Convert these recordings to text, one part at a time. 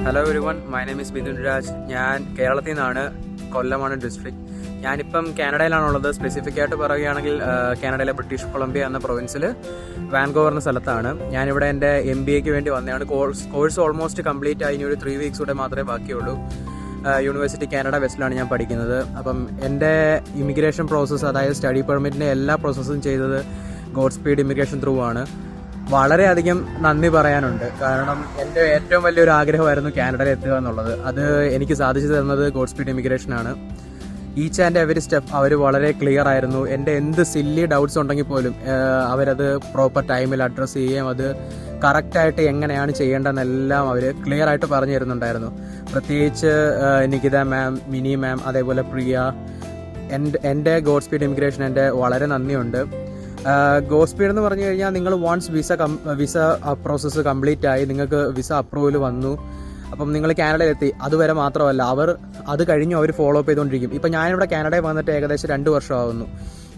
Hello everyone, my name is Bidun Raj. ഞാൻ കേരളത്തിൽ നിന്നാണ്, കൊല്ലമാണ് ഡിസ്ട്രിക്ട്. ഞാനിപ്പം കാനഡയിലാണുള്ളത്. സ്പെസിഫിക് ആയിട്ട് പറയുകയാണെങ്കിൽ കാനഡയിലെ ബ്രിട്ടീഷ് കൊളംബിയ എന്ന പ്രൊവിൻസിൽ വാൻകൂവർ എന്ന സ്ഥലത്താണ്. ഞാനിവിടെ എൻ്റെ MBAക്ക് വേണ്ടി വന്നതാണ്. കോഴ്സ് ഓൾമോസ്റ്റ് കംപ്ലീറ്റ് ആയി. ഇനി ഒരു 3 വീക്സ് കൂടെ മാത്രമേ ബാക്കിയുള്ളൂ. യൂണിവേഴ്സിറ്റി കാനഡ വെസ്റ്റിലാണ് ഞാൻ പഠിക്കുന്നത്. അപ്പം എൻ്റെ ഇമിഗ്രേഷൻ പ്രോസസ്സ്, അതായത് സ്റ്റഡി പെർമിറ്റിൻ്റെ എല്ലാ പ്രോസസ്സും ചെയ്തത് ഗോഡ് സ്പീഡ് ഇമിഗ്രേഷൻ ത്രൂ ആണ്. വളരെയധികം നന്ദി പറയാനുണ്ട്. കാരണം എൻ്റെ ഏറ്റവും വലിയൊരു ആഗ്രഹമായിരുന്നു കാനഡയിൽ എത്തുക എന്നുള്ളത്. അത് എനിക്ക് സാധിച്ചു തന്നത് ഗോഡ് സ്പീഡ് ഇമിഗ്രേഷനാണ്. ഈച്ച് ആൻഡ് എവരി സ്റ്റെപ്പ് അവർ വളരെ ക്ലിയർ ആയിരുന്നു. എൻ്റെ എന്ത് സില്ലി ഡൗട്ട്സ് ഉണ്ടെങ്കിൽ പോലും അവരത് പ്രോപ്പർ ടൈമിൽ അഡ്രസ്സ് ചെയ്യുകയും അത് കറക്റ്റായിട്ട് എങ്ങനെയാണ് ചെയ്യേണ്ടതെന്നെല്ലാം അവർ ക്ലിയർ ആയിട്ട് പറഞ്ഞു തരുന്നുണ്ടായിരുന്നു. പ്രത്യേകിച്ച് നികിത മാം, മിനി മാം, അതേപോലെ പ്രിയ. എൻ്റെ ഗോഡ് സ്പീഡ് ഇമിഗ്രേഷൻ എൻ്റെ വളരെ നന്ദിയുണ്ട്. ഗോഡ് സ്പീഡ് എന്ന് പറഞ്ഞു കഴിഞ്ഞാൽ നിങ്ങൾ വൺസ് വിസ പ്രോസസ്സ് കംപ്ലീറ്റ് ആയി, നിങ്ങൾക്ക് വിസ അപ്രൂവൽ വന്നു, അപ്പം നിങ്ങൾ കാനഡയിലെത്തി. അതുവരെ മാത്രമല്ല, അത് കഴിഞ്ഞു അവർ ഫോളോ അപ്പ് ചെയ്തുകൊണ്ടിരിക്കും. ഇപ്പം ഞാനിവിടെ കാനഡയിൽ വന്നിട്ട് ഏകദേശം 2 വർഷമാകുന്നു.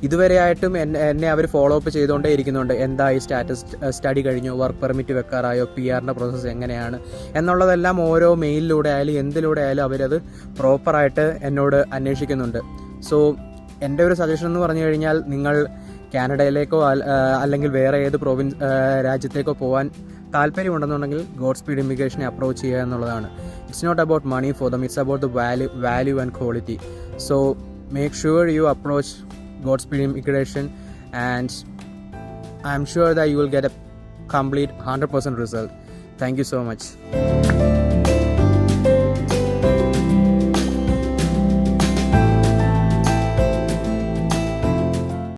ഇതുവരെയായിട്ടും എന്നെ അവർ ഫോളോ അപ്പ് ചെയ്തുകൊണ്ടേ ഇരിക്കുന്നുണ്ട്. എന്തായി സ്റ്റാറ്റസ്, സ്റ്റഡി കഴിഞ്ഞു, വർക്ക് പെർമിറ്റ് വെക്കാറായോ, PR-ൻ്റെ പ്രോസസ്സ് എങ്ങനെയാണ് എന്നുള്ളതെല്ലാം ഓരോ മെയിലിലൂടെ ആയാലും എന്തിലൂടെ ആയാലും അവരത് പ്രോപ്പറായിട്ട് എന്നോട് അന്വേഷിക്കുന്നുണ്ട്. സോ എൻ്റെ ഒരു സജഷൻ എന്ന് പറഞ്ഞു കഴിഞ്ഞാൽ, നിങ്ങൾ കാനഡയിലേക്കോ അല്ലെങ്കിൽ വേറെ ഏത് രാജ്യത്തേക്കോ പോകാൻ താല്പര്യമുണ്ടെന്നുണ്ടെങ്കിൽ ഗോഡ് സ്പീഡ് ഇമിഗ്രേഷനെ അപ്രോച്ച് ചെയ്യുക എന്നുള്ളതാണ്. It's not about money for them, it's about the value and quality. So make sure you approach God Speed Immigration and I am sure that you will get a complete 100% result. Thank you so much.